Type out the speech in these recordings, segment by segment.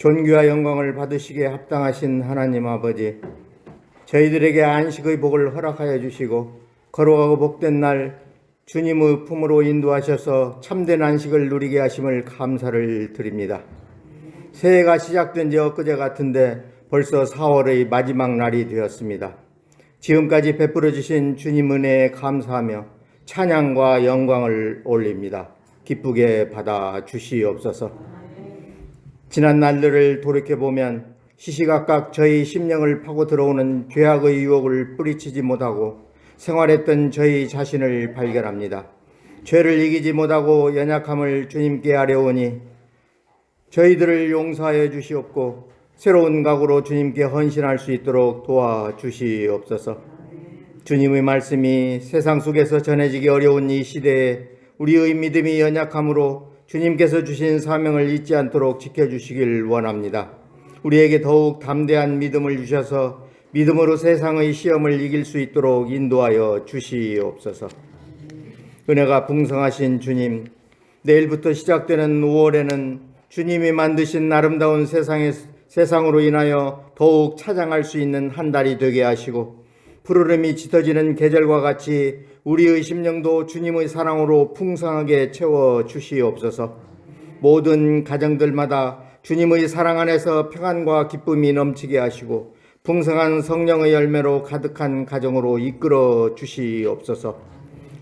존귀와 영광을 받으시기에 합당하신 하나님 아버지, 저희들에게 안식의 복을 허락하여 주시고 거룩하고 복된 날 주님의 품으로 인도하셔서 참된 안식을 누리게 하심을 감사를 드립니다. 새해가 시작된 지 엊그제 같은데 벌써 4월의 마지막 날이 되었습니다. 지금까지 베풀어 주신 주님 은혜에 감사하며 찬양과 영광을 올립니다. 기쁘게 받아 주시옵소서. 지난 날들을 돌이켜보면 시시각각 저희 심령을 파고 들어오는 죄악의 유혹을 뿌리치지 못하고 생활했던 저희 자신을 발견합니다. 죄를 이기지 못하고 연약함을 주님께 아뢰오니 저희들을 용서하여 주시옵고 새로운 각오로 주님께 헌신할 수 있도록 도와주시옵소서. 주님의 말씀이 세상 속에서 전해지기 어려운 이 시대에 우리의 믿음이 연약함으로 주님께서 주신 사명을 잊지 않도록 지켜주시길 원합니다. 우리에게 더욱 담대한 믿음을 주셔서 믿음으로 세상의 시험을 이길 수 있도록 인도하여 주시옵소서. 은혜가 풍성하신 주님, 내일부터 시작되는 5월에는 주님이 만드신 아름다운 세상으로 인하여 더욱 찬양할 수 있는 한 달이 되게 하시고 푸르름이 짙어지는 계절과 같이 우리의 심령도 주님의 사랑으로 풍성하게 채워 주시옵소서. 모든 가정들마다 주님의 사랑 안에서 평안과 기쁨이 넘치게 하시고 풍성한 성령의 열매로 가득한 가정으로 이끌어 주시옵소서.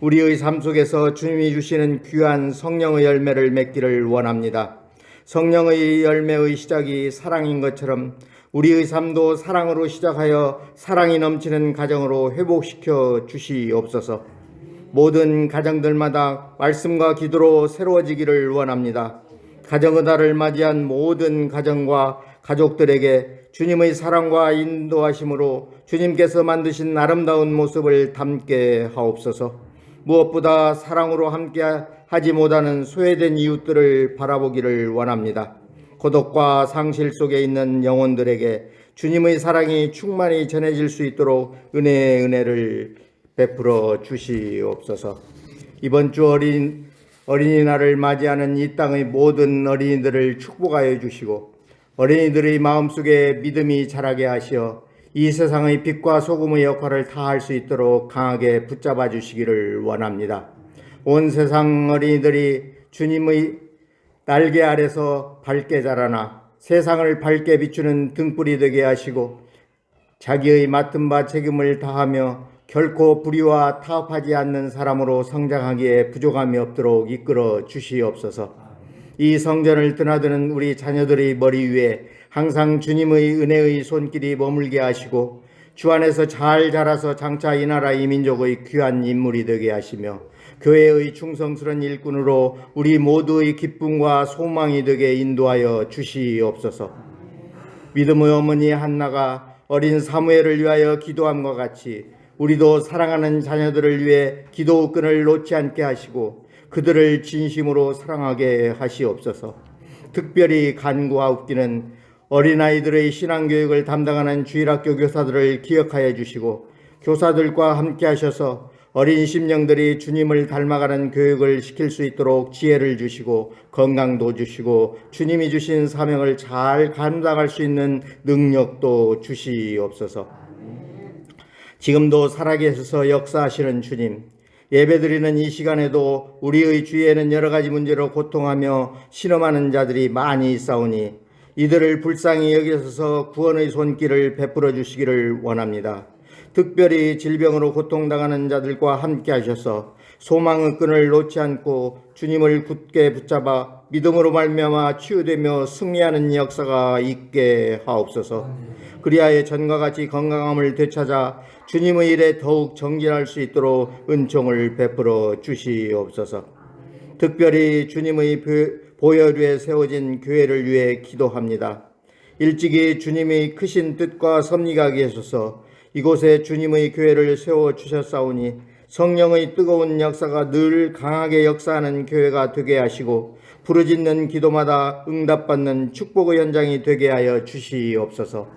우리의 삶 속에서 주님이 주시는 귀한 성령의 열매를 맺기를 원합니다. 성령의 열매의 시작이 사랑인 것처럼 우리의 삶도 사랑으로 시작하여 사랑이 넘치는 가정으로 회복시켜 주시옵소서. 모든 가정들마다 말씀과 기도로 새로워지기를 원합니다. 가정의 달을 맞이한 모든 가정과 가족들에게 주님의 사랑과 인도하심으로 주님께서 만드신 아름다운 모습을 담게 하옵소서. 무엇보다 사랑으로 함께 하지 못하는 소외된 이웃들을 바라보기를 원합니다. 고독과 상실 속에 있는 영혼들에게 주님의 사랑이 충만히 전해질 수 있도록 은혜를 베풀어 주시옵소서. 이번 주 어린이날을 맞이하는 이 땅의 모든 어린이들을 축복하여 주시고 어린이들의 마음속에 믿음이 자라게 하시어 이 세상의 빛과 소금의 역할을 다할 수 있도록 강하게 붙잡아 주시기를 원합니다. 온 세상 어린이들이 주님의 날개 아래서 밝게 자라나 세상을 밝게 비추는 등불이 되게 하시고 자기의 맡은 바 책임을 다하며 결코 불의와 타협하지 않는 사람으로 성장하기에 부족함이 없도록 이끌어 주시옵소서. 이 성전을 드나드는 우리 자녀들의 머리 위에 항상 주님의 은혜의 손길이 머물게 하시고 주 안에서 잘 자라서 장차 이 나라 이 민족의 귀한 인물이 되게 하시며 교회의 충성스러운 일꾼으로 우리 모두의 기쁨과 소망이 되게 인도하여 주시옵소서. 믿음의 어머니 한나가 어린 사무엘을 위하여 기도함과 같이 우리도 사랑하는 자녀들을 위해 기도 끈을 놓지 않게 하시고 그들을 진심으로 사랑하게 하시옵소서. 특별히 간구하옵기는 어린아이들의 신앙교육을 담당하는 주일학교 교사들을 기억하여 주시고 교사들과 함께 하셔서 어린 심령들이 주님을 닮아가는 교육을 시킬 수 있도록 지혜를 주시고 건강도 주시고 주님이 주신 사명을 잘 감당할 수 있는 능력도 주시옵소서. 지금도 살아계셔서 역사하시는 주님, 예배드리는 이 시간에도 우리의 주위에는 여러 가지 문제로 고통하며 신음하는 자들이 많이 있사오니 이들을 불쌍히 여기셔서 구원의 손길을 베풀어 주시기를 원합니다. 특별히 질병으로 고통당하는 자들과 함께 하셔서 소망의 끈을 놓지 않고 주님을 굳게 붙잡아 믿음으로 말미암아 치유되며 승리하는 역사가 있게 하옵소서. 그리하여 전과 같이 건강함을 되찾아 주님의 일에 더욱 정진할 수 있도록 은총을 베풀어 주시옵소서. 특별히 주님의 보혈 위에 세워진 교회를 위해 기도합니다. 일찍이 주님의 크신 뜻과 섭리가 계셔서 이곳에 주님의 교회를 세워주셨사오니 성령의 뜨거운 역사가 늘 강하게 역사하는 교회가 되게 하시고 부르짖는 기도마다 응답받는 축복의 현장이 되게 하여 주시옵소서.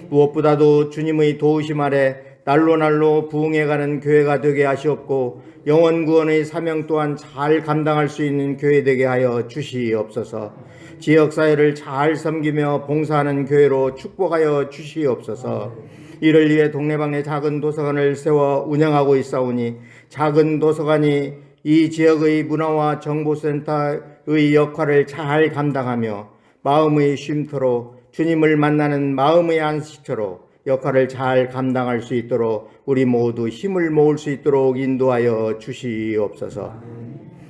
무엇보다도 주님의 도우심 아래 날로 부흥해가는 교회가 되게 하시옵고 영원 구원의 사명 또한 잘 감당할 수 있는 교회 되게 하여 주시옵소서. 지역사회를 잘 섬기며 봉사하는 교회로 축복하여 주시옵소서. 이를 위해 동네방네 작은 도서관을 세워 운영하고 있사오니 작은 도서관이 이 지역의 문화와 정보센터의 역할을 잘 감당하며 마음의 쉼터로 주님을 만나는 마음의 안식처로 역할을 잘 감당할 수 있도록 우리 모두 힘을 모을 수 있도록 인도하여 주시옵소서.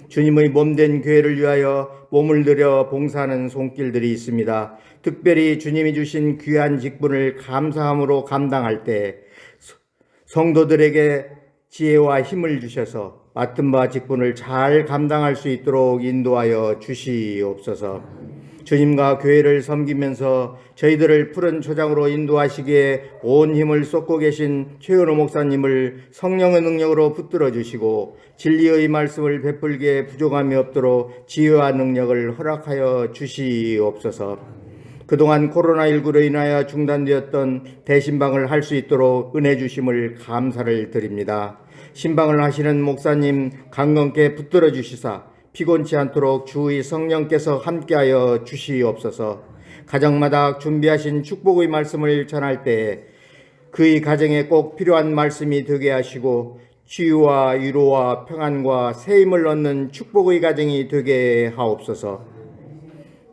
주님의 몸된 교회를 위하여 몸을 들여 봉사하는 손길들이 있습니다. 특별히 주님이 주신 귀한 직분을 감사함으로 감당할 때 성도들에게 지혜와 힘을 주셔서 맡은 바 직분을 잘 감당할 수 있도록 인도하여 주시옵소서. 주님과 교회를 섬기면서 저희들을 푸른 초장으로 인도하시기에 온 힘을 쏟고 계신 최은호 목사님을 성령의 능력으로 붙들어 주시고 진리의 말씀을 베풀기에 부족함이 없도록 지혜와 능력을 허락하여 주시옵소서. 그동안 코로나19로 인하여 중단되었던 대신방을 할 수 있도록 은혜 주심을 감사를 드립니다. 신방을 하시는 목사님 강건케 붙들어 주시사 피곤치 않도록 주의 성령께서 함께하여 주시옵소서. 가정마다 준비하신 축복의 말씀을 전할 때 그의 가정에 꼭 필요한 말씀이 되게 하시고 치유와 위로와 평안과 새 힘을 얻는 축복의 가정이 되게 하옵소서.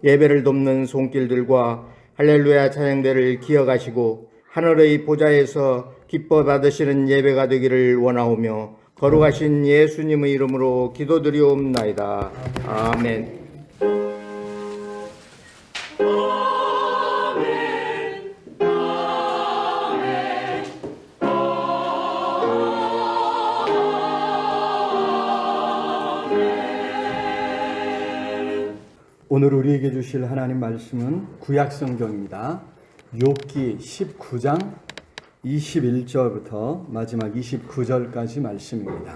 예배를 돕는 손길들과 할렐루야 찬양대를 기억하시고 하늘의 보좌에서 기뻐 받으시는 예배가 되기를 원하오며 거룩하신 예수님의 이름으로 기도드리옵나이다. 아멘. 오늘 우리에게 주실 하나님 말씀은 구약성경입니다. 욥기 19장 21절부터 마지막 29절까지 말씀입니다.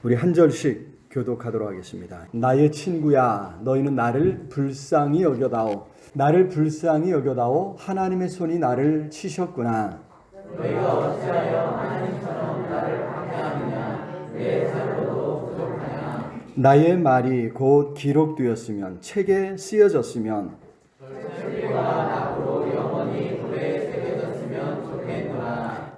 우리 한 절씩 교독하도록 하겠습니다. 나의 친구야, 너희는 나를 불쌍히 여겨다오. 나를 불쌍히 여겨다오. 하나님의 손이 나를 치셨구나. 너희가 어찌하여 하나님처럼 나를 방해하느냐. 내 사료도 부족하냐. 나의 말이 곧 기록되었으면, 책에 쓰여졌으면,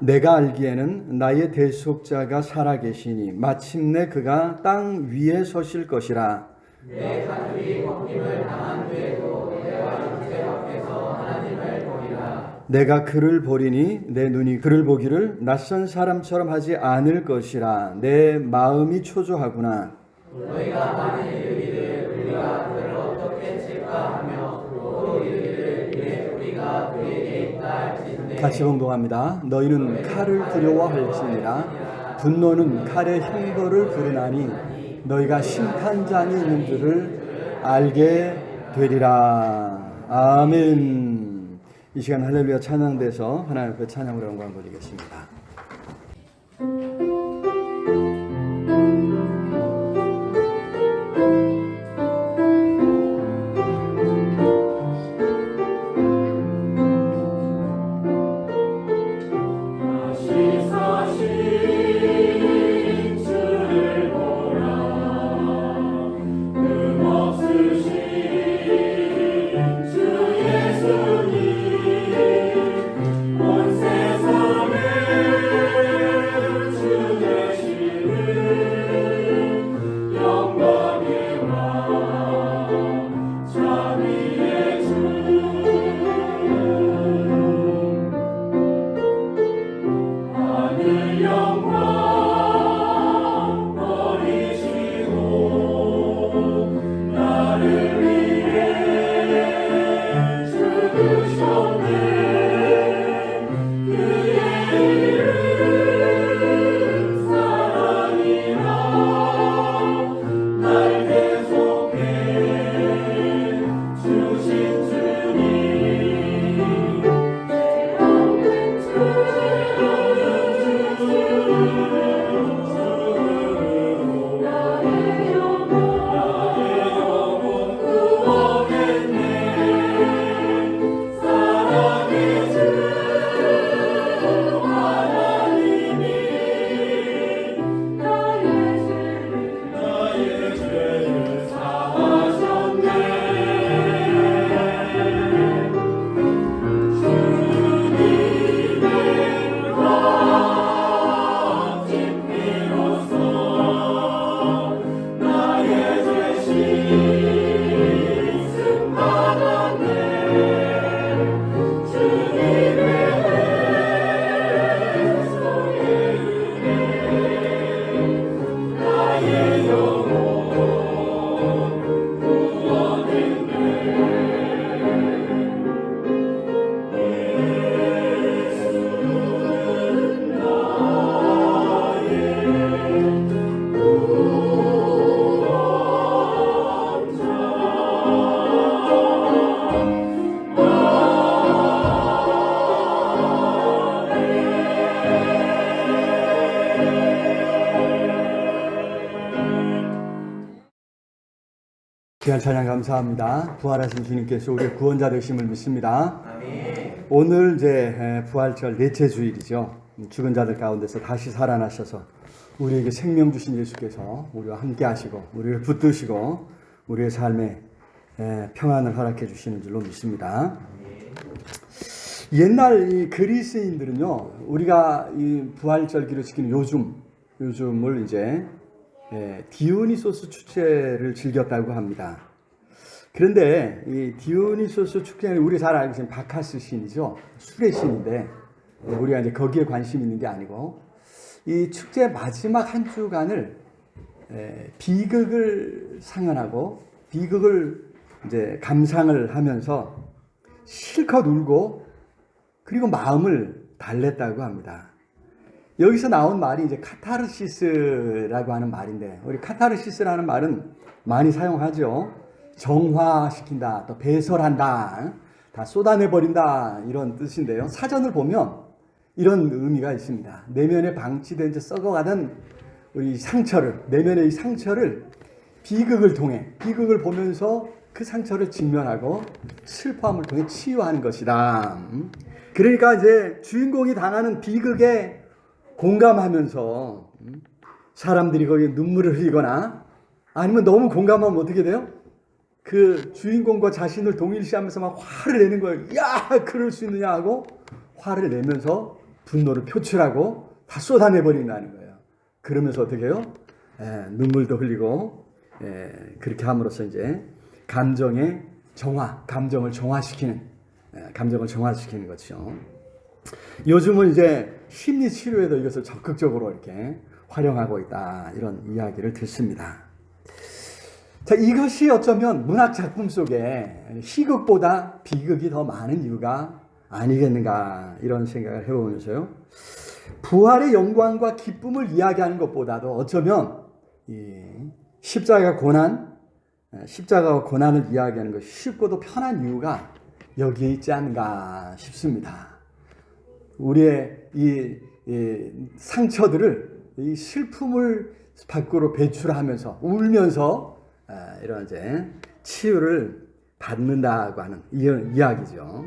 내가 알기에는 나의 대속자가 살아계시니 마침내 그가 땅 위에 서실 것이라. 내 가족이 벗김을 당한 뒤에도 내가 육체 밖에서 하나님을 보리라. 내가 그를 보리니 내 눈이 그를 보기를 낯선 사람처럼 하지 않을 것이라. 내 마음이 초조하구나. 너희가 많이 이르기를 우리가 그를 어떻게 칠까 하며 또 이르기를 이내 우리가 그에게 있다 할지니. 같이 봉독합니다. 너희는 칼을 두려워할지니라. 분노는 칼의 형벌을 부르나니 너희가 심판장이 있는 줄을 알게 되리라. 아멘. 이 시간 할렐루야 찬양돼서 하나님 앞에 찬양으로 영광 돌리겠습니다. 온 세상을 귀한 찬양 감사합니다. 부활하신 주님께서 우리의 구원자 되심을 믿습니다. 오늘 이제 부활절 넷째 주일이죠. 죽은 자들 가운데서 다시 살아나셔서 우리에게 생명 주신 예수께서 우리와 함께 하시고 우리를 붙드시고 우리의 삶에 평안을 허락해 주시는 줄로 믿습니다. 옛날 이 그리스인들은요, 우리가 이 부활절기로 지키는 요즘을 이제 디오니소스 축제를 즐겼다고 합니다. 그런데 이 디오니소스 축제는 우리 잘 알고 있는 바카스 신이죠. 술의 신인데 우리가 이제 거기에 관심 있는 게 아니고 이 축제 마지막 한 주간을 비극을 상연하고 비극을 이제 감상을 하면서 실컷 울고 그리고 마음을 달랬다고 합니다. 여기서 나온 말이 이제 카타르시스라고 하는 말인데, 우리 카타르시스라는 말은 많이 사용하죠. 정화시킨다, 또 배설한다, 다 쏟아내버린다, 이런 뜻인데요. 사전을 보면 이런 의미가 있습니다. 내면에 방치된 지 썩어가던 우리 상처를, 내면의 이 상처를 비극을 통해, 비극을 보면서 그 상처를 직면하고 슬퍼함을 통해 치유하는 것이다. 그러니까 이제 주인공이 당하는 비극에 공감하면서 사람들이 거기에 눈물을 흘리거나 아니면 너무 공감하면 어떻게 돼요? 그 주인공과 자신을 동일시하면서 막 화를 내는 거예요. 야, 그럴 수 있느냐 하고 화를 내면서 분노를 표출하고 다 쏟아내버린다는 거예요. 그러면서 어떻게 해요? 눈물도 흘리고 그렇게 함으로써 이제 감정을 정화시키는 거죠. 요즘은 이제 심리 치료에도 이것을 적극적으로 이렇게 활용하고 있다, 이런 이야기를 듣습니다. 자, 이것이 어쩌면 문학 작품 속에 희극보다 비극이 더 많은 이유가 아니겠는가, 이런 생각을 해보면서요. 부활의 영광과 기쁨을 이야기하는 것보다도 어쩌면 이 십자가와 고난을 이야기하는 것이 쉽고도 편한 이유가 여기에 있지 않은가 싶습니다. 우리의 이 상처들을, 이 슬픔을 밖으로 배출하면서 울면서 이런 이제 치유를 받는다고 하는 이런 이야기죠.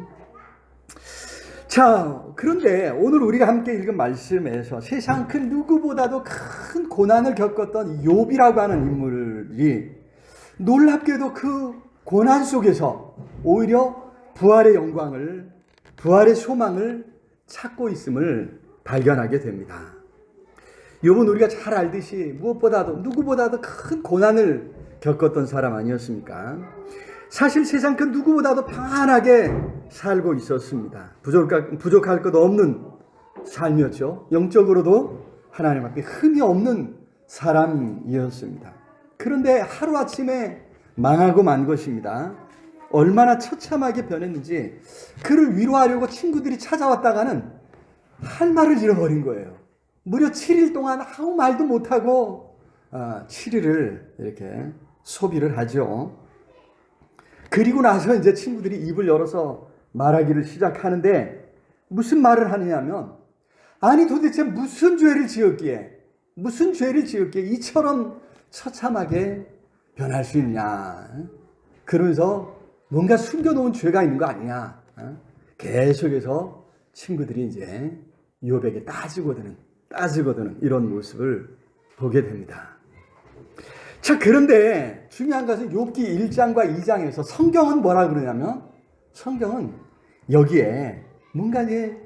자, 그런데 오늘 우리가 함께 읽은 말씀에서 세상 그 누구보다도 큰 고난을 겪었던 욥이라고 하는 인물이 놀랍게도 그 고난 속에서 오히려 부활의 영광을, 부활의 소망을 찾고 있음을 발견하게 됩니다. 욥은 우리가 잘 알듯이 무엇보다도 누구보다도 큰 고난을 겪었던 사람 아니었습니까? 사실 세상 그 누구보다도 평안하게 살고 있었습니다. 부족할 것 없는 삶이었죠. 영적으로도 하나님 앞에 흠이 없는 사람이었습니다. 그런데 하루아침에 망하고 만 것입니다. 얼마나 처참하게 변했는지 그를 위로하려고 친구들이 찾아왔다가는 할 말을 잃어버린 거예요. 무려 7일 동안 아무 말도 못하고 7일을 이렇게 소비를 하죠. 그리고 나서 이제 친구들이 입을 열어서 말하기를 시작하는데 무슨 말을 하느냐면, 아니 도대체 무슨 죄를 지었기에 이처럼 처참하게 변할 수 있냐, 그러면서 뭔가 숨겨놓은 죄가 있는 거 아니냐, 계속해서 친구들이 이제 욥에게 따지거드는 이런 모습을 보게 됩니다. 자, 그런데 중요한 것은 욥기 1장과 2장에서 성경은 뭐라 그러냐면, 성경은 여기에 뭔가 이제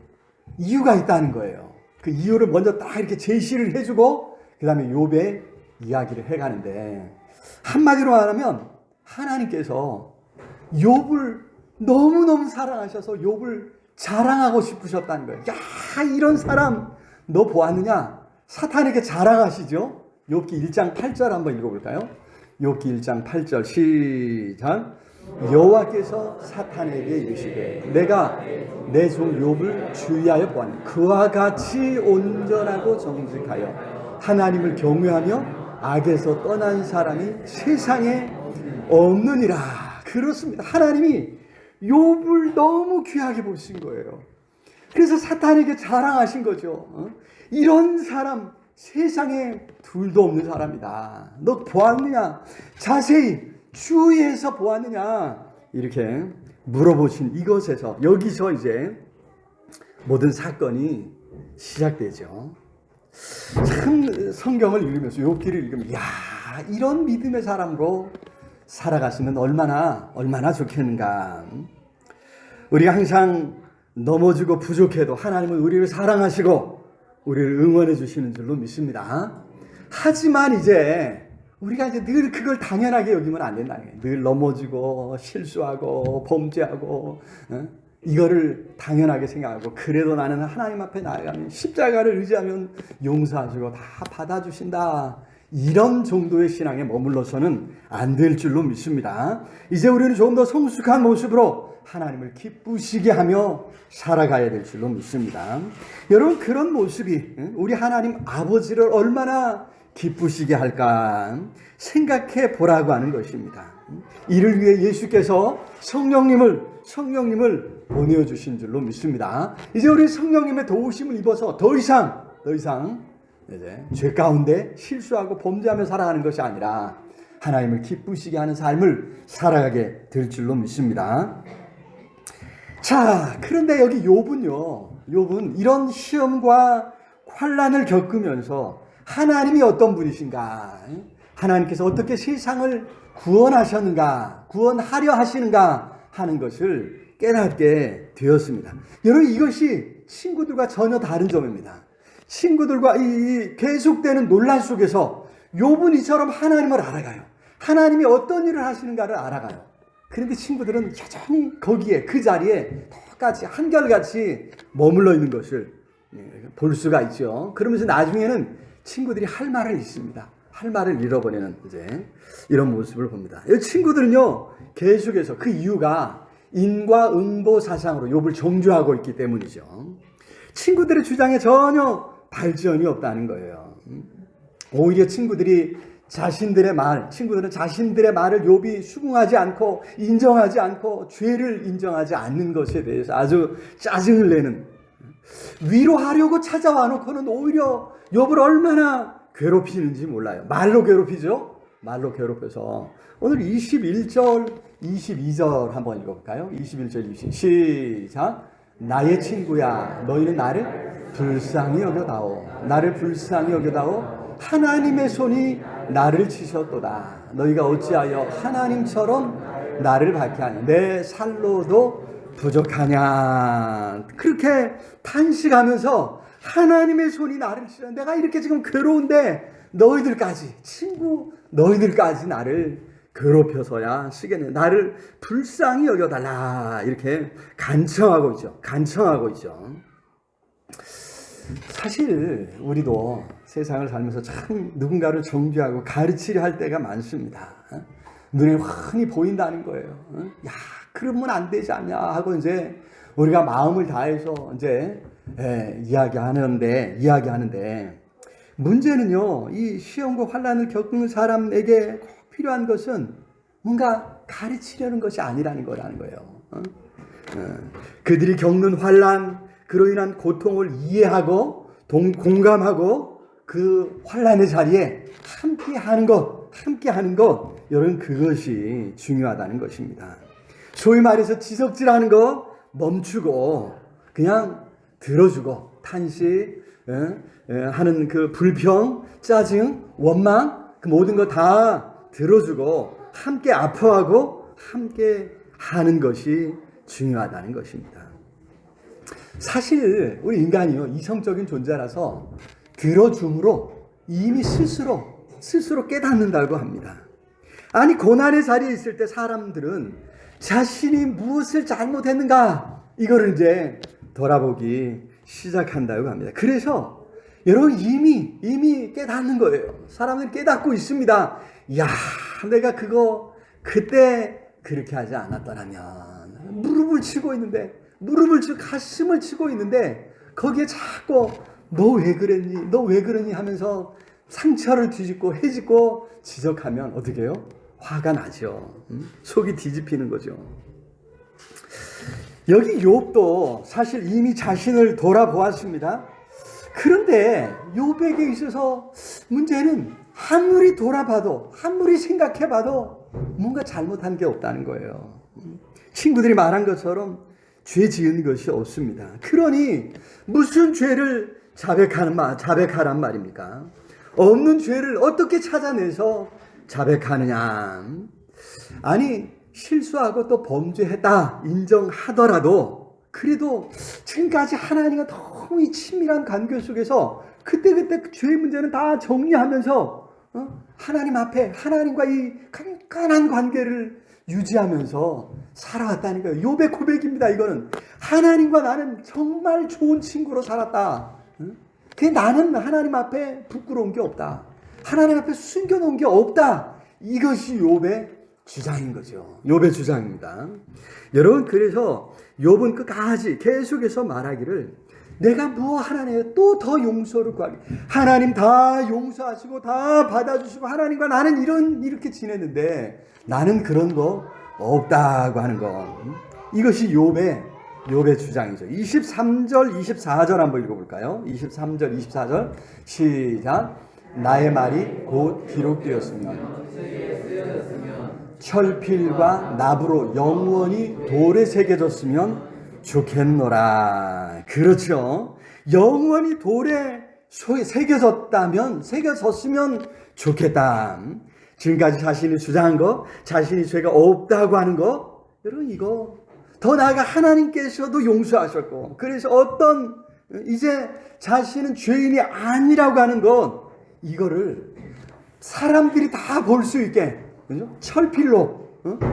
이유가 있다는 거예요. 그 이유를 먼저 딱 이렇게 제시를 해주고 그 다음에 욥의 이야기를 해가는데, 한마디로 말하면 하나님께서 욥을 너무너무 사랑하셔서 욥을 자랑하고 싶으셨다는 거예요. 야, 이런 사람 너 보았느냐? 사탄에게 자랑하시죠. 욥기 1장 8절 한번 읽어볼까요? 욥기 1장 8절 시작. 여호와께서 사탄에게 이르시되 내가 내 종 욥을 주의하여 보았노니 그와 같이 온전하고 정직하여 하나님을 경외하며 악에서 떠난 사람이 세상에 없느니라. 그렇습니다. 하나님이 욥을 너무 귀하게 보신 거예요. 그래서 사탄에게 자랑하신 거죠. 이런 사람 세상에 둘도 없는 사람이다. 너 보았느냐? 자세히 주위에서 보았느냐 이렇게 물어보신 이것에서 여기서 이제 모든 사건이 시작되죠. 참 성경을 읽으면서 욥기를 읽으면 야 이런 믿음의 사람으로 살아갔으면 얼마나 좋겠는가. 우리가 항상 넘어지고 부족해도 하나님은 우리를 사랑하시고 우리를 응원해 주시는 줄로 믿습니다. 하지만 이제 우리가 이제 늘 그걸 당연하게 여기면 안 된다는 거예요. 늘 넘어지고 실수하고 범죄하고 이거를 당연하게 생각하고 그래도 나는 하나님 앞에 나아가면 십자가를 의지하면 용서하시고 다 받아주신다. 이런 정도의 신앙에 머물러서는 안 될 줄로 믿습니다. 이제 우리는 조금 더 성숙한 모습으로 하나님을 기쁘시게 하며 살아가야 될 줄로 믿습니다. 여러분 그런 모습이 우리 하나님 아버지를 얼마나 기쁘시게 할까 생각해 보라고 하는 것입니다. 이를 위해 예수께서 성령님을 보내주신 줄로 믿습니다. 이제 우리 성령님의 도우심을 입어서 더 이상 이제 죄 가운데 실수하고 범죄하며 살아가는 것이 아니라 하나님을 기쁘시게 하는 삶을 살아가게 될 줄로 믿습니다. 자, 그런데 여기 욥은 이런 시험과 환난을 겪으면서 하나님이 어떤 분이신가, 하나님께서 어떻게 세상을 구원하려 하시는가 하는 것을 깨닫게 되었습니다. 여러분 이것이 친구들과 전혀 다른 점입니다. 친구들과 이 계속되는 논란 속에서 욥은 이처럼 하나님을 알아가요. 하나님이 어떤 일을 하시는가를 알아가요. 그런데 친구들은 여전히 거기에 그 자리에 똑같이 한결같이 머물러 있는 것을 볼 수가 있죠. 그러면서 나중에는 친구들이 할 말을 잃습니다. 할 말을 잃어버리는 이제 이런 모습을 봅니다. 이 친구들은요 계속해서 그 이유가 인과응보 사상으로 욥을 정죄하고 있기 때문이죠. 친구들의 주장에 전혀 발전이 없다는 거예요. 오히려 친구들은 자신들의 말을 욥이 수긍하지 않고 인정하지 않고 죄를 인정하지 않는 것에 대해서 아주 짜증을 내는, 위로하려고 찾아와 놓고는 오히려 욥을 얼마나 괴롭히는지 몰라요. 말로 괴롭히죠. 말로 괴롭혀서 오늘 21절 22절 한번 읽어볼까요? 21절 22절 시작. 나의 친구야 너희는 나를 불쌍히 여겨다오. 하나님의 손이 나를 치셨도다. 너희가 어찌하여 하나님처럼 나를 받게 하냐. 내 살로도 부족하냐. 그렇게 탄식하면서 하나님의 손이 나를 치셨. 내가 이렇게 지금 괴로운데 너희들까지 나를 괴롭혀서야 쓰겠네. 나를 불쌍히 여겨달라. 이렇게 간청하고 있죠. 사실 우리도 세상을 살면서 참 누군가를 정죄하고 가르치려 할 때가 많습니다. 눈에 훤히 보인다는 거예요. 야, 그러면 안 되지 않냐 하고 이제 우리가 마음을 다해서 이제 이야기하는데 문제는요, 이 시험과 환난을 겪는 사람에게 꼭 필요한 것은 뭔가 가르치려는 것이 아니라는 거라는 거예요. 그들이 겪는 환난, 그로 인한 고통을 이해하고 공감하고 그 환난의 자리에 함께하는 것, 여러분 그것이 중요하다는 것입니다. 소위 말해서 지적질하는 거 멈추고 그냥 들어주고 탄식 하는 그 불평, 짜증, 원망 그 모든 거 다 들어주고 함께 아파하고 함께 하는 것이 중요하다는 것입니다. 사실 우리 인간이요 이성적인 존재라서 들어줌으로 이미 스스로 깨닫는다고 합니다. 아니 고난의 자리에 있을 때 사람들은 자신이 무엇을 잘못했는가 이거를 이제 돌아보기 시작한다고 합니다. 그래서 여러분 이미 깨닫는 거예요. 사람들이 깨닫고 있습니다. 야, 내가 그때 그렇게 하지 않았더라면 무릎을 치고 가슴을 치고 있는데 거기에 자꾸 너 왜 그러니 하면서 상처를 헤집고 지적하면 어떻게 해요? 화가 나죠. 속이 뒤집히는 거죠. 여기 욥도 사실 이미 자신을 돌아보았습니다. 그런데 욥에게 있어서 문제는 아무리 돌아봐도 아무리 생각해봐도 뭔가 잘못한 게 없다는 거예요. 친구들이 말한 것처럼 죄 지은 것이 없습니다. 그러니 무슨 죄를 자백하란 말입니까? 없는 죄를 어떻게 찾아내서 자백하느냐? 아니, 실수하고 또 범죄했다 인정하더라도 그래도 지금까지 하나님과 너무 이 친밀한 관계 속에서 그때그때 그 죄의 문제는 다 정리하면서 하나님 앞에 하나님과 이 깐깐한 관계를 유지하면서 살아왔다는 거예요. 욥의 고백입니다. 이거는 하나님과 나는 정말 좋은 친구로 살았다. 나는 하나님 앞에 부끄러운 게 없다. 하나님 앞에 숨겨놓은 게 없다. 이것이 욥의 주장인 거죠. 욥의 주장입니다. 여러분, 그래서 욥은 끝까지 계속해서 말하기를 내가 뭐 하나님의 또 더 용서를 구하기. 하나님 다 용서하시고 다 받아주시고 하나님과 나는 이렇게 지냈는데 나는 그런 거 없다고 하는 거. 이것이 욥의 주장이죠. 23절 24절 한번 읽어볼까요? 23절 24절 시작. 나의 말이 곧 기록되었으면 철필과 납으로 영원히 돌에 새겨졌으면 좋겠노라. 그렇죠. 영원히 돌에 새겨졌으면 좋겠다. 지금까지 자신이 주장한 거, 자신이 죄가 없다고 하는 거, 여러분 이거 더 나아가 하나님께서도 용서하셨고, 그래서 이제 자신은 죄인이 아니라고 하는 것, 이거를 사람들이 다 볼 수 있게, 그죠? 철필로,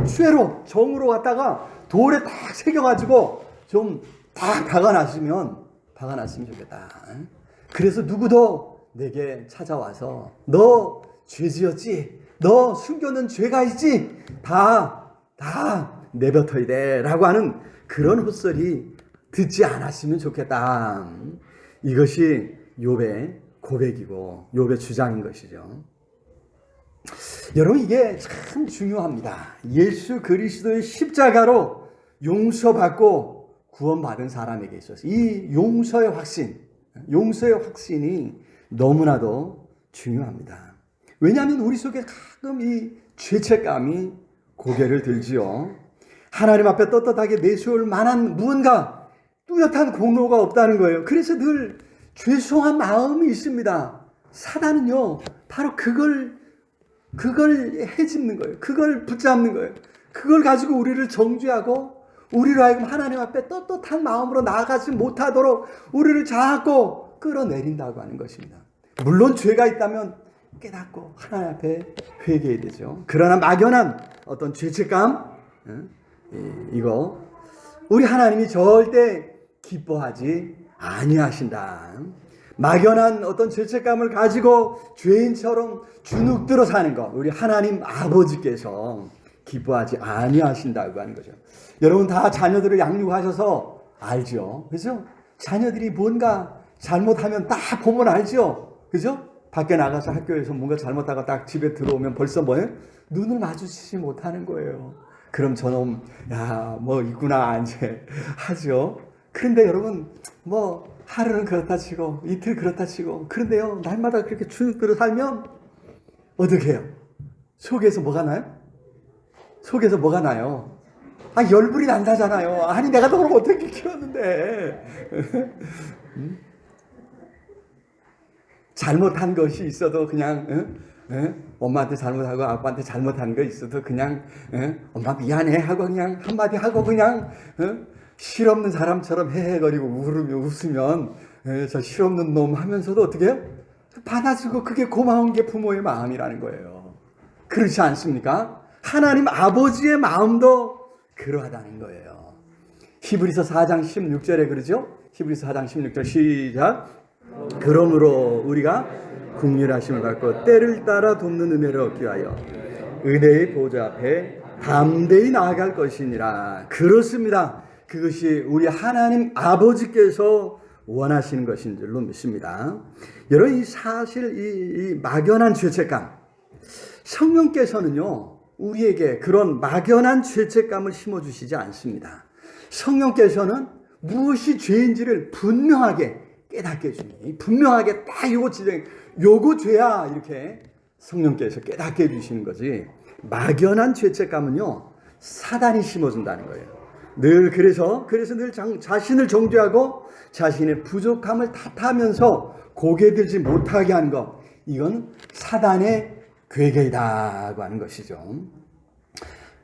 쇠로, 정으로 갖다가 돌에 딱 새겨가지고 좀 딱 박아놨으면 좋겠다. 그래서 누구도 내게 찾아와서 너 죄 지었지? 너 숨겨놓은 죄가 있지? 다 내뱉어야 돼 라고 하는 그런 헛소리 듣지 않았으면 좋겠다. 이것이 욥의 고백이고 욥의 주장인 것이죠. 여러분, 이게 참 중요합니다. 예수 그리스도의 십자가로 용서받고 구원받은 사람에게 있어서 이 용서의 확신이 너무나도 중요합니다. 왜냐하면 우리 속에 가끔 이 죄책감이 고개를 들지요. 하나님 앞에 떳떳하게 내세울 만한 무언가 뚜렷한 공로가 없다는 거예요. 그래서 늘 죄송한 마음이 있습니다. 사단은요, 바로 그걸 해집는 거예요. 그걸 붙잡는 거예요. 그걸 가지고 우리를 정죄하고 우리로 하여금 하나님 앞에 떳떳한 마음으로 나아가지 못하도록 우리를 자꾸 끌어내린다고 하는 것입니다. 물론 죄가 있다면 깨닫고 하나님 앞에 회개해야 되죠. 그러나 막연한 어떤 죄책감, 이거 우리 하나님이 절대 기뻐하지 아니하신다. 막연한 어떤 죄책감을 가지고 죄인처럼 주눅들어 사는 것, 우리 하나님 아버지께서 기뻐하지 아니하신다고 하는 거죠. 여러분 다 자녀들을 양육하셔서 알죠, 그죠? 자녀들이 뭔가 잘못하면 딱 보면 알죠, 그죠? 밖에 나가서 학교에서 뭔가 잘못하고 딱 집에 들어오면 벌써 뭐예요? 눈을 마주치지 못하는 거예요. 그럼 저놈 뭐 있구나 이제 하죠. 그런데 여러분 하루는 그렇다 치고 이틀 그렇다 치고, 그런데요 날마다 그렇게 주눅들어 살면 어떻게 해요? 속에서 뭐가 나요? 열불이 난다잖아요. 아니 내가 너를 어떻게 키웠는데. 잘못한 것이 있어도 그냥 엄마한테 잘못하고 아빠한테 잘못한 거 있어도 그냥 엄마 미안해 하고 그냥 한마디 하고 그냥 실없는 사람처럼 헤헤거리고 웃으면 저 실없는 놈 하면서도 어떻게 해요? 받아주고 그게 고마운 게 부모의 마음이라는 거예요. 그렇지 않습니까? 하나님 아버지의 마음도 그러하다는 거예요. 히브리서 4장 16절에 그러죠? 히브리서 4장 16절 시작. 그러므로 우리가 긍휼하심을 받고 때를 따라 돕는 은혜를 얻기 위하여 은혜의 보좌 앞에 담대히 나아갈 것이니라. 그렇습니다. 그것이 우리 하나님 아버지께서 원하시는 것인 줄로 믿습니다. 여러분, 이 사실 이 막연한 죄책감, 성령께서는요 우리에게 그런 막연한 죄책감을 심어주시지 않습니다. 성령께서는 무엇이 죄인지를 분명하게 깨닫게 해줍니다. 분명하게 딱 요거 죄야 이렇게 성령께서 깨닫게 해주시는 거지, 막연한 죄책감은요, 사단이 심어준다는 거예요. 그래서 늘 자신을 정죄하고 자신의 부족함을 탓하면서 고개 들지 못하게 하는 것, 이건 사단의 괴계이다고 하는 것이죠.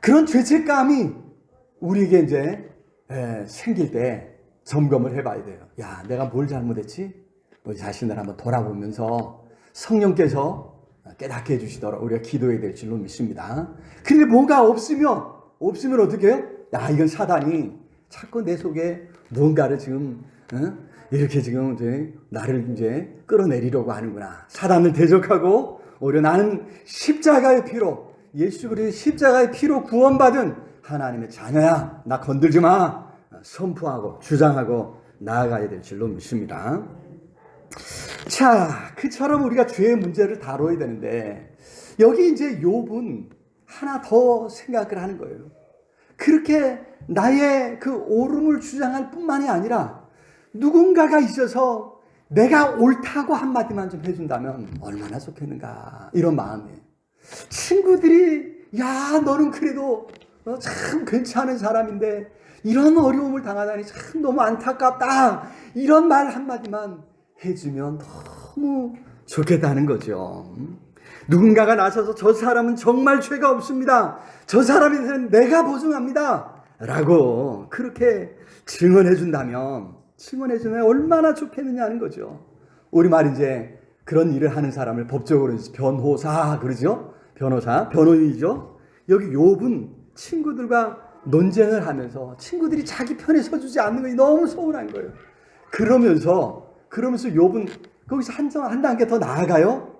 그런 죄책감이 우리에게 이제 생길 때 점검을 해봐야 돼요. 야, 내가 뭘 잘못했지? 우리 자신을 한번 돌아보면서 성령께서 깨닫게 해주시도록 우리가 기도해야 될 줄로 믿습니다. 근데 뭐가 없으면 어떻게 해요? 야, 이건 사단이 자꾸 내 속에 뭔가를 지금 이렇게 지금 이제 나를 이제 끌어내리려고 하는구나. 사단을 대적하고 오히려 나는 십자가의 피로, 예수 그리스도의 십자가의 피로 구원받은 하나님의 자녀야. 나 건들지 마. 선포하고 주장하고 나아가야 될 줄로 믿습니다. 자, 그처럼 우리가 죄의 문제를 다뤄야 되는데 여기 이제 욥은 하나 더 생각을 하는 거예요. 그렇게 나의 그 옳음을 주장할 뿐만이 아니라 누군가가 있어서 내가 옳다고 한마디만 좀 해준다면 얼마나 좋겠는가, 이런 마음이에요. 친구들이 야, 너는 그래도 참 괜찮은 사람인데 이런 어려움을 당하다니 참 너무 안타깝다, 이런 말 한마디만 해주면 너무 좋겠다는 거죠. 누군가가 나서서 저 사람은 정말 죄가 없습니다, 저 사람에 대해서는 내가 보증합니다 라고 그렇게 증언해준다면 얼마나 좋겠느냐는 거죠. 우리말 이제 그런 일을 하는 사람을 법적으로 변호사 그러죠. 변호인이죠. 여기 욥은 친구들과 논쟁을 하면서 친구들이 자기 편에 서주지 않는 것이 너무 서운한 거예요. 그러면서 욥은 거기서 한 단계 더 나아가요.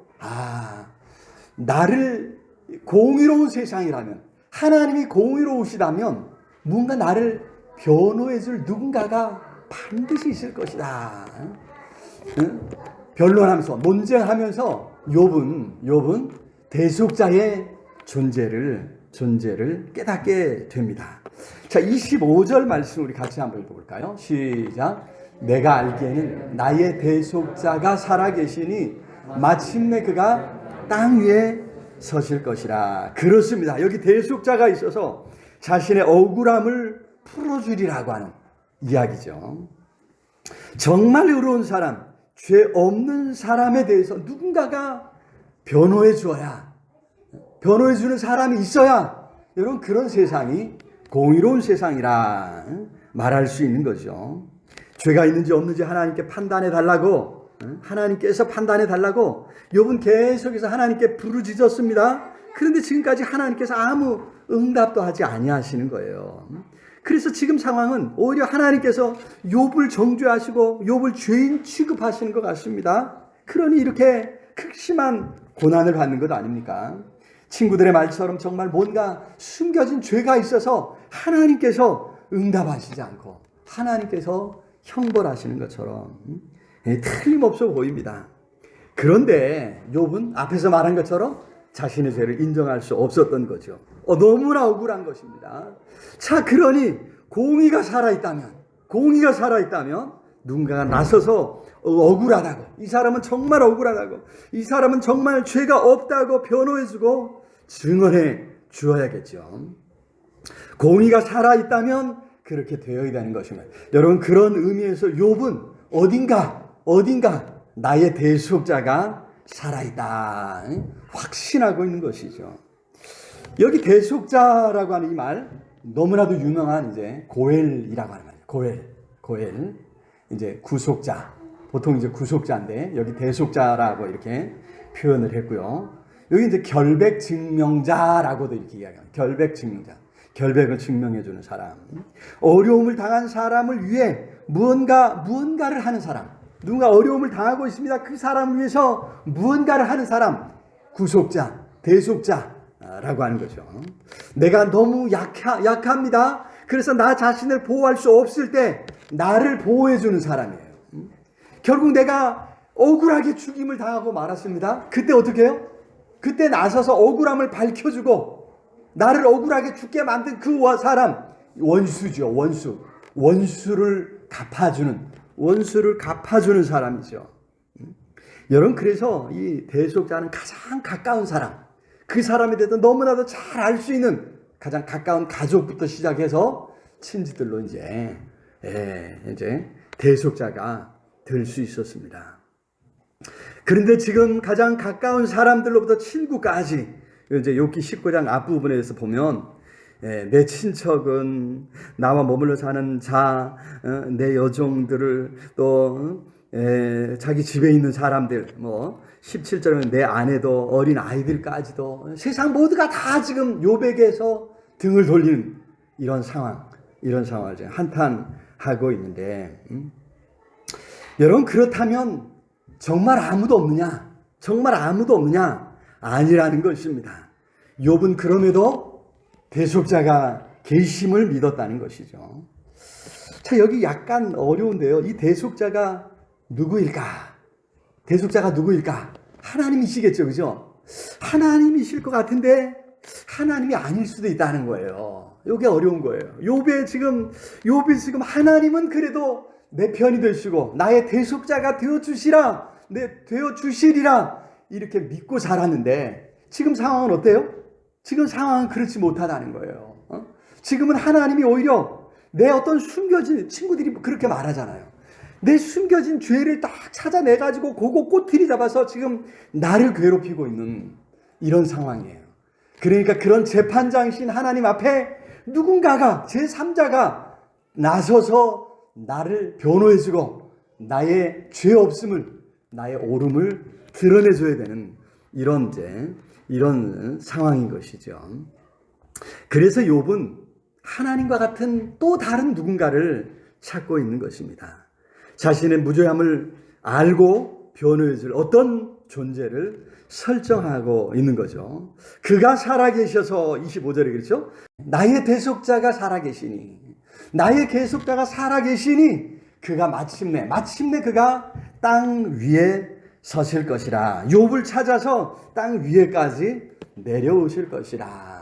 나를 공의로운 세상이라면, 하나님이 공의로우시다면 뭔가 나를 변호해 줄 누군가가 반드시 있을 것이다. 변론하면서 논쟁하면서 욥은 대속자의 존재를 깨닫게 됩니다. 자, 25절 말씀 우리 같이 한번 읽어볼까요? 시작. 내가 알기에는 나의 대속자가 살아계시니 마침내 그가 땅 위에 서실 것이라. 그렇습니다. 여기 대속자가 있어서 자신의 억울함을 풀어주리라고 하는 이야기죠. 정말 의로운 사람, 죄 없는 사람에 대해서 누군가가 변호해 주는 사람이 있어야 여러분 그런 세상이 공의로운 세상이라 말할 수 있는 거죠. 죄가 있는지 없는지 하나님께 판단해 달라고, 하나님께서 판단해 달라고 욥은 계속해서 하나님께 부르짖었습니다. 그런데 지금까지 하나님께서 아무 응답도 하지 아니하시는 거예요. 그래서 지금 상황은 오히려 하나님께서 욥을 정죄하시고 욥을 죄인 취급하시는 것 같습니다. 그러니 이렇게 극심한 고난을 받는 것 아닙니까? 친구들의 말처럼 정말 뭔가 숨겨진 죄가 있어서 하나님께서 응답하시지 않고 하나님께서 형벌하시는 것처럼 틀림없어 보입니다. 그런데 욥은 앞에서 말한 것처럼 자신의 죄를 인정할 수 없었던 거죠. 너무나 억울한 것입니다. 자, 그러니 공의가 살아있다면 누군가가 나서서 억울하다고, 이 사람은 정말 억울하다고, 이 사람은 정말 죄가 없다고 변호해주고 증언해 주어야겠죠. 공의가 살아있다면 그렇게 되어야 되는 것입니다. 여러분, 그런 의미에서 욥은 어딘가 나의 대속자가 살아있다 확신하고 있는 것이죠. 여기 대속자라고 하는 이 말 너무나도 유명한 이제 고엘이라고 하는 말이에요. 고엘 이제 구속자, 보통 이제 구속자인데 여기 대속자라고 이렇게 표현을 했고요. 여기 이제 결백 증명자라고도 이렇게 이야기합니다. 결백 증명자, 결백을 증명해 주는 사람, 어려움을 당한 사람을 위해 무언가를 하는 사람, 누군가 어려움을 당하고 있습니다. 그 사람을 위해서 무언가를 하는 사람, 구속자, 대속자라고 하는 거죠. 내가 너무 약합니다. 그래서 나 자신을 보호할 수 없을 때 나를 보호해 주는 사람이에요. 결국 내가 억울하게 죽임을 당하고 말았습니다. 그때 어떻게 해요? 그때 나서서 억울함을 밝혀주고 나를 억울하게 죽게 만든 그 사람, 원수죠. 원수를 갚아주는 사람이죠. 여러분, 그래서 이 대속자는 가장 가까운 사람, 그 사람에 대해서 너무나도 잘 알 수 있는 가장 가까운 가족부터 시작해서 친지들로 이제 대속자가 될 수 있었습니다. 그런데 지금 가장 가까운 사람들로부터 친구까지 이제 욥기 19장 앞부분에서 보면 내 친척은 나와 머물러 사는 자, 내 여종들을 또 자기 집에 있는 사람들, 17절은 내 아내도 어린 아이들까지도 세상 모두가 다 지금 욥에게서 등을 돌리는 이런 상황을 이제 한탄하고 있는데, 여러분 그렇다면 정말 아무도 없느냐? 정말 아무도 없느냐? 아니라는 것입니다. 욥은 그럼에도 대속자가 계심을 믿었다는 것이죠. 자, 여기 약간 어려운데요. 이 대속자가 누구일까? 대속자가 누구일까? 하나님이시겠죠, 그죠? 하나님이실 것 같은데 하나님이 아닐 수도 있다는 거예요. 이게 어려운 거예요. 욥이 지금 하나님은 그래도 내 편이 되시고 나의 대속자가 되어주시라, 되어주시리라 이렇게 믿고 살았는데 지금 상황은 어때요? 지금 상황은 그렇지 못하다는 거예요. 지금은 하나님이 오히려 내 어떤 숨겨진, 친구들이 그렇게 말하잖아요. 내 숨겨진 죄를 딱 찾아내가지고 그거 꼬투리 잡아서 지금 나를 괴롭히고 있는 이런 상황이에요. 그러니까 그런 재판장이신 하나님 앞에 누군가가, 제3자가 나서서 나를 변호해주고 나의 죄 없음을, 나의 옳음을 드러내줘야 되는 이런 상황인 것이죠. 그래서 욥은 하나님과 같은 또 다른 누군가를 찾고 있는 것입니다. 자신의 무죄함을 알고 변호해줄 어떤 존재를 설정하고 있는 거죠. 그가 살아계셔서 25절에 그렇죠? 나의 대속자가 살아계시니, 나의 대속자가 살아계시니 그가 마침내 그가 땅 위에 서실 것이라. 욥을 찾아서 땅 위에까지 내려오실 것이라.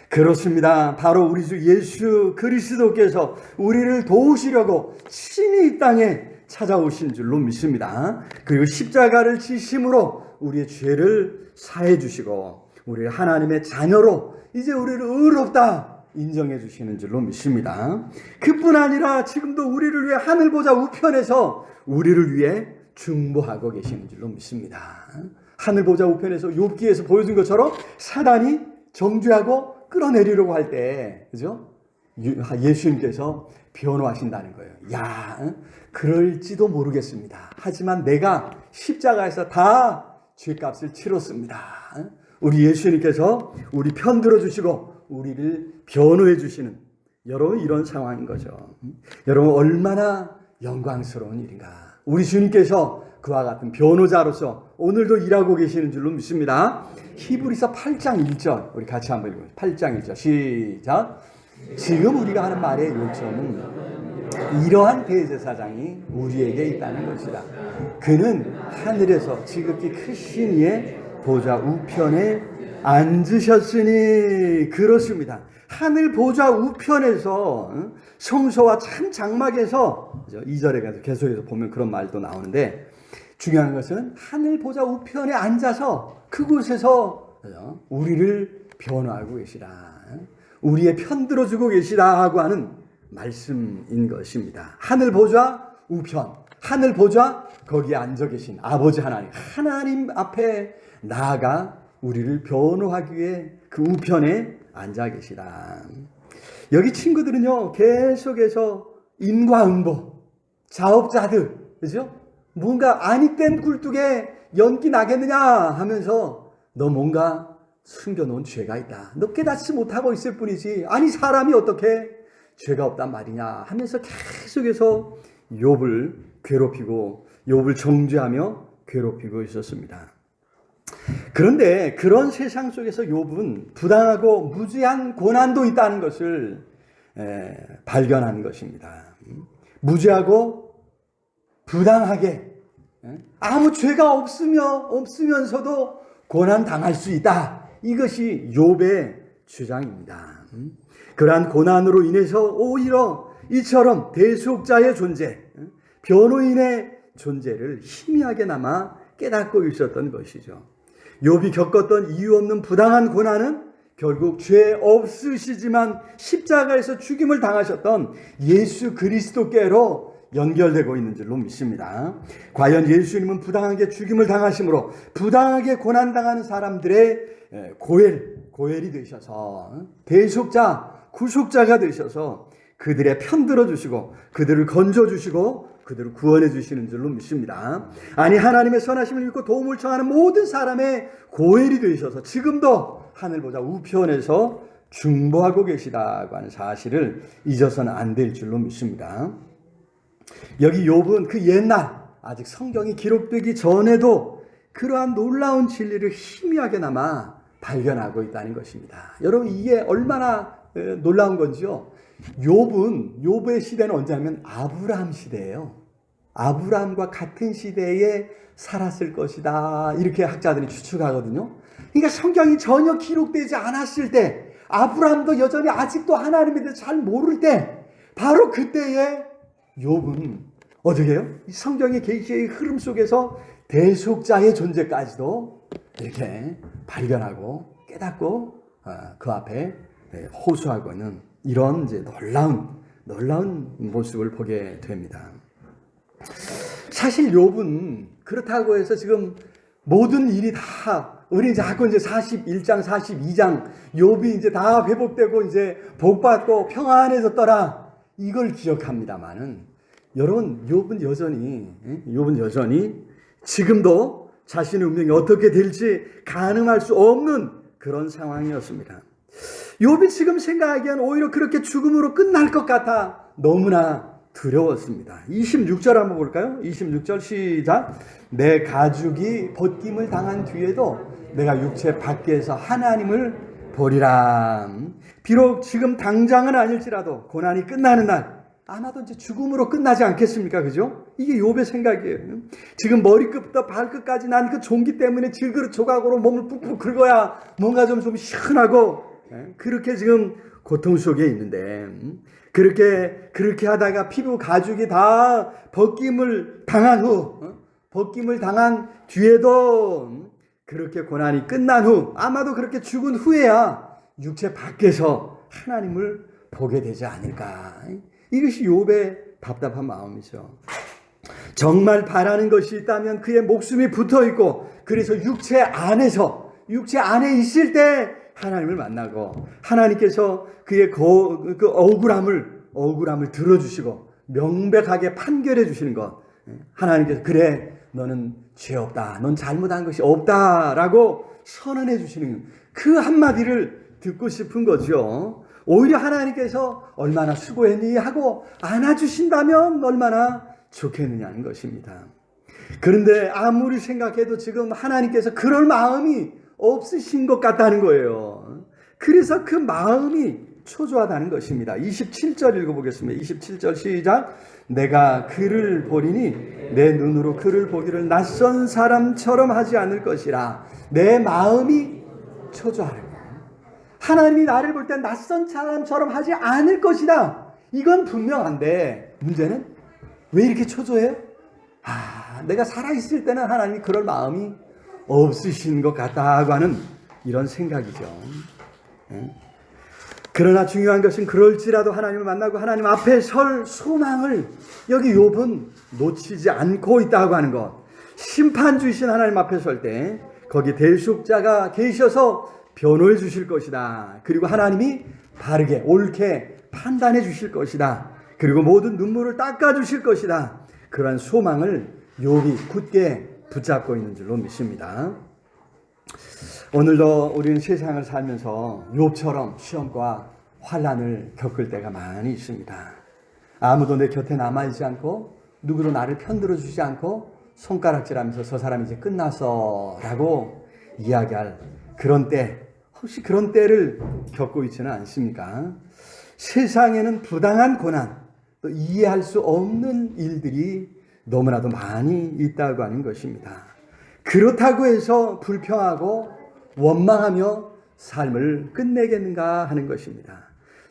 그렇습니다. 바로 우리 주 예수 그리스도께서 우리를 도우시려고 친히 이 땅에 찾아오신 줄로 믿습니다. 그리고 십자가를 지심으로 우리의 죄를 사해 주시고 우리를 하나님의 자녀로 이제 우리를 의롭다 인정해 주시는 줄로 믿습니다. 그뿐 아니라 지금도 우리를 위해 하늘 보좌 우편에서 우리를 위해 중보하고 계시는 줄로 믿습니다. 하늘 보좌 우편에서 욥기에서 보여준 것처럼 사단이 정죄하고 끌어내리려고 할 때, 그죠? 예수님께서 변호하신다는 거예요. 그럴지도 모르겠습니다. 하지만 내가 십자가에서 다 죄값을 치렀습니다. 우리 예수님께서 우리 편 들어주시고 우리를 변호해 주시는, 여러분 이런 상황인 거죠. 여러분 얼마나 영광스러운 일인가. 우리 주님께서 그와 같은 변호자로서 오늘도 일하고 계시는 줄로 믿습니다. 히브리서 8장 1절 우리 같이 한번 읽어요. 8장 1절 시작. 지금 우리가 하는 말의 요점은 이러한 대제사장이 우리에게 있다는 것이다. 그는 하늘에서 지극히 크신 이의 보좌 우편에 앉으셨으니. 그렇습니다. 하늘 보좌 우편에서 성소와 참 장막에서 2절에 가서 계속해서 보면 그런 말도 나오는데, 중요한 것은 하늘 보좌 우편에 앉아서 그곳에서 우리를 변호하고 계시다, 우리의 편 들어주고 계시다 하고 하는 말씀인 것입니다. 하늘 보좌 우편, 하늘 보좌, 거기에 앉아 계신 아버지 하나님 앞에 나아가 우리를 변호하기 위해 그 우편에 앉아 계시다. 여기 친구들은요 계속해서 인과응보, 자업자득, 그죠? 뭔가 아니땐 굴뚝에 연기 나겠느냐 하면서 너 뭔가 숨겨놓은 죄가 있다, 너 깨닫지 못하고 있을 뿐이지, 아니 사람이 어떻게 죄가 없단 말이냐 하면서 계속해서 욥을 괴롭히고 욥을 정죄하며 괴롭히고 있었습니다. 그런데 그런 세상 속에서 욥은 부당하고 무지한 고난도 있다는 것을 발견한 것입니다. 무지하고 부당하게 아무 죄가 없으면서도 고난 당할 수 있다. 이것이 욥의 주장입니다. 그러한 고난으로 인해서 오히려 이처럼 대속자의 존재, 변호인의 존재를 희미하게나마 깨닫고 있었던 것이죠. 욥이 겪었던 이유 없는 부당한 고난은 결국 죄 없으시지만 십자가에서 죽임을 당하셨던 예수 그리스도께로 연결되고 있는 줄로 믿습니다. 과연 예수님은 부당하게 죽임을 당하심으로 부당하게 고난당하는 사람들의 고엘이 되셔서 대속자, 구속자가 되셔서 그들의 편 들어주시고 그들을 건져주시고 그들을 구원해 주시는 줄로 믿습니다. 아니, 하나님의 선하심을 믿고 도움을 청하는 모든 사람의 고엘이 되셔서 지금도 하늘 보좌 우편에서 중보하고 계시다고 하는 사실을 잊어서는 안 될 줄로 믿습니다. 여기 욥은 그 옛날 아직 성경이 기록되기 전에도 그러한 놀라운 진리를 희미하게나마 발견하고 있다는 것입니다. 여러분, 이게 얼마나 놀라운 건지요. 욥의 시대는 언제냐면 아브라함 시대예요. 아브라함과 같은 시대에 살았을 것이다, 이렇게 학자들이 추측하거든요. 그러니까 성경이 전혀 기록되지 않았을 때, 아브라함도 여전히 아직도 하나님에 대해서 잘 모를 때, 바로 그때에 욥은 어떻게 해요? 이 성경의 계시의 흐름 속에서 대속자의 존재까지도 이렇게 발견하고 깨닫고 그 앞에 호소하고 있는 이런 이제 놀라운 모습을 보게 됩니다. 사실 욥은 그렇다고 해서 지금 모든 일이 다 우리 자꾸 이제 41장, 42장 욥이 이제 다 회복되고 이제 복받고 평안해졌더라, 이걸 기억합니다만은, 여러분, 욥은 여전히 지금도 자신의 운명이 어떻게 될지 가늠할 수 없는 그런 상황이었습니다. 욥이 지금 생각하기엔 오히려 그렇게 죽음으로 끝날 것 같아 너무나 두려웠습니다. 26절 한번 볼까요? 26절 시작. 내 가죽이 벗김을 당한 뒤에도 내가 육체 밖에서 하나님을 보리라. 비록 지금 당장은 아닐지라도 고난이 끝나는 날 아마도 이제 죽음으로 끝나지 않겠습니까? 그죠? 이게 욥의 생각이에요. 지금 머리끝부터 발끝까지 난 그 종기 때문에 질그릇 조각으로 몸을 푹푹 긁어야 뭔가 좀 시원하고, 그렇게 지금 고통 속에 있는데, 그렇게 하다가 피부 가죽이 다 벗김을 당한 뒤에도 그렇게 고난이 끝난 후, 아마도 그렇게 죽은 후에야 육체 밖에서 하나님을 보게 되지 않을까. 이것이 욥의 답답한 마음이죠. 정말 바라는 것이 있다면 그의 목숨이 붙어 있고, 그래서 육체 안에 있을 때 하나님을 만나고, 하나님께서 그의 그 억울함을 들어주시고 명백하게 판결해 주시는 것, 하나님께서 그래, 너는 죄 없다, 넌 잘못한 것이 없다라고 선언해 주시는 그 한마디를 듣고 싶은 거죠. 오히려 하나님께서 얼마나 수고했니 하고 안아주신다면 얼마나 좋겠느냐는 것입니다. 그런데 아무리 생각해도 지금 하나님께서 그럴 마음이 없으신 것 같다는 거예요. 그래서 그 마음이 초조하다는 것입니다. 27절 읽어보겠습니다. 27절 시작. 내가 그를 보리니 내 눈으로 그를 보기를 낯선 사람처럼 하지 않을 것이라. 내 마음이 초조하라. 하나님이 나를 볼 때 낯선 사람처럼 하지 않을 것이다. 이건 분명한데 문제는 왜 이렇게 초조해요? 내가 살아있을 때는 하나님이 그럴 마음이 없으신 것 같다고 하는 이런 생각이죠. 그러나 중요한 것은 그럴지라도 하나님을 만나고 하나님 앞에 설 소망을 여기 욥은 놓치지 않고 있다고 하는 것. 심판주이신 하나님 앞에 설 때 거기 대속자가 계셔서 변호해 주실 것이다. 그리고 하나님이 바르게 옳게 판단해 주실 것이다. 그리고 모든 눈물을 닦아 주실 것이다. 그러한 소망을 욥이 굳게 붙잡고 있는 줄로 믿습니다. 오늘도 우리는 세상을 살면서 욥처럼 시험과 환난을 겪을 때가 많이 있습니다. 아무도 내 곁에 남아있지 않고 누구도 나를 편들어 주지 않고 손가락질하면서 저 사람이 이제 끝났어 라고 이야기할 그런 때, 혹시 그런 때를 겪고 있지는 않습니까? 세상에는 부당한 고난, 또 이해할 수 없는 일들이 너무나도 많이 있다고 하는 것입니다. 그렇다고 해서 불평하고 원망하며 삶을 끝내겠는가 하는 것입니다.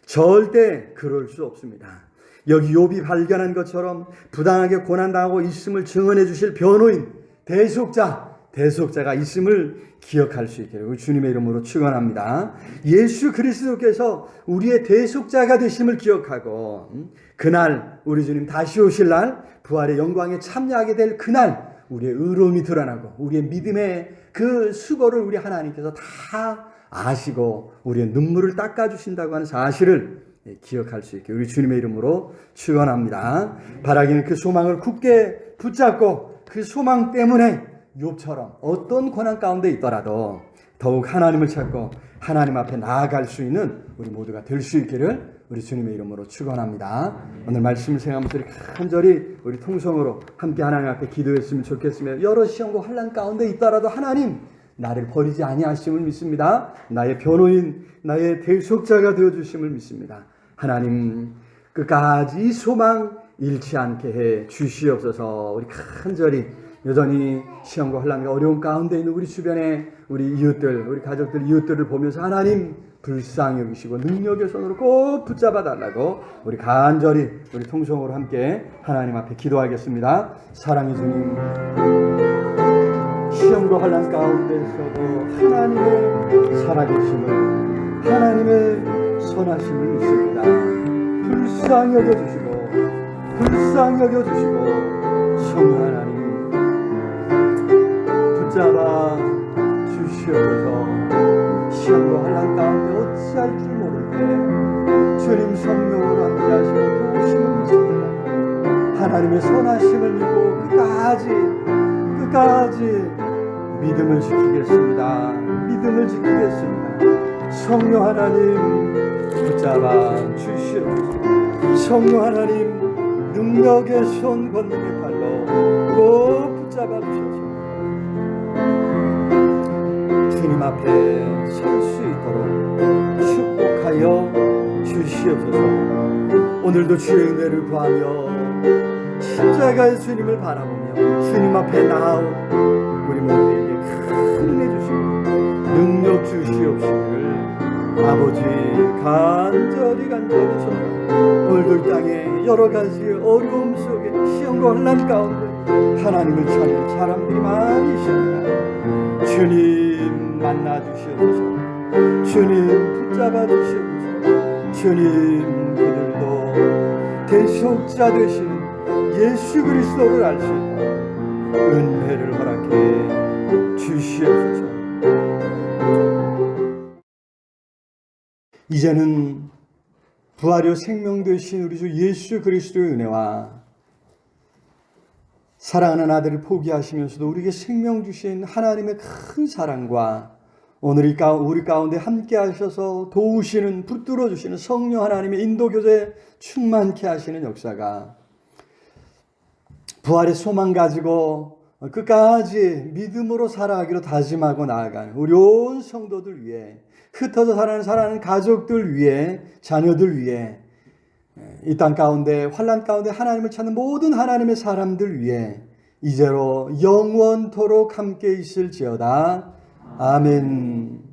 절대 그럴 수 없습니다. 여기 욥이 발견한 것처럼 부당하게 고난당하고 있음을 증언해 주실 변호인, 대속자, 대속자가 있음을 기억할 수 있게 우리 주님의 이름으로 축원합니다. 예수 그리스도께서 우리의 대속자가 되심을 기억하고 그날 우리 주님 다시 오실 날 부활의 영광에 참여하게 될 그날 우리의 의로움이 드러나고 우리의 믿음의 그 수고를 우리 하나님께서 다 아시고 우리의 눈물을 닦아주신다고 하는 사실을 기억할 수 있게 우리 주님의 이름으로 축원합니다. 바라기는 그 소망을 굳게 붙잡고 그 소망 때문에 욥처럼 어떤 고난 가운데 있더라도 더욱 하나님을 찾고 하나님 앞에 나아갈 수 있는 우리 모두가 될 수 있기를 우리 주님의 이름으로 축원합니다. 오늘 말씀을 생각하면서 간절히 우리 통성으로 함께 하나님 앞에 기도했으면 좋겠으며 여러 시험과 환난 가운데 있더라도 하나님 나를 버리지 아니하심을 믿습니다. 나의 변호인 나의 대속자가 되어주심을 믿습니다. 하나님 끝까지 이 소망 잃지 않게 해 주시옵소서. 우리 간절히 여전히 시험과 환난과 어려운 가운데 있는 우리 주변에 우리 이웃들 우리 가족들 이웃들을 보면서 하나님 불쌍히 여기시고 능력의 손으로 꼭 붙잡아 달라고 우리 간절히 우리 통성으로 함께 하나님 앞에 기도하겠습니다. 사랑의 주님 시험과 환난 가운데서도 하나님의 살아계심을 하나님의 선하심을 믿습니다. 불쌍히 여겨주시고 불쌍히 여겨주시고 성령 하나님 붙잡아 주시옵소서. 시험과 환난 가운데 어찌할 줄 모를 때 주님 성령으로 함께 하시고 도우심을 믿습니다. 하나님의 선하심을 믿고 끝까지 믿음을 지키겠습니다. 믿음을 지키겠습니다. 성령 하나님 붙잡아 주시옵소서. 성령 하나님 능력의 손 권능의 팔로 꼭 붙잡아 주셔서 주님 앞에 설 수 있도록 축복하여 주시옵소서. 오늘도 주의 은혜를 구하며 십자가의 주님을 바라보며 주님 앞에 나아온 우리 모두에게 큰 은혜 주시고 능력 주시옵시기를 아버지 간절히 소망. 오늘도 이 땅에 여러 가지 어려움 속에 시험과 환난 가운데 하나님을 찾는 사람들이 많이 있습니다. 주님 만나 주시옵소서. 주님 붙잡아 주시옵소서. 주님 그들도 대속자 되시는 예수 그리스도를 알 수 있도록 은혜를 허락해 주시옵소서. 이제는 부활여 생명 되신 우리 주 예수 그리스도의 은혜와 사랑하는 아들을 포기하시면서도 우리에게 생명 주신 하나님의 큰 사랑과 오늘 우리 가운데 함께 하셔서 도우시는 붙들어 주시는 성령 하나님의 인도교제 충만케 하시는 역사가 부활의 소망 가지고 끝까지 믿음으로 살아가기로 다짐하고 나아간 우리 온 성도들 위해 흩어져 살아가는 가족들 위해 자녀들 위해 이 땅 가운데 환난 가운데 하나님을 찾는 모든 하나님의 사람들 위해 이제로 영원토록 함께 있을지어다. 아멘.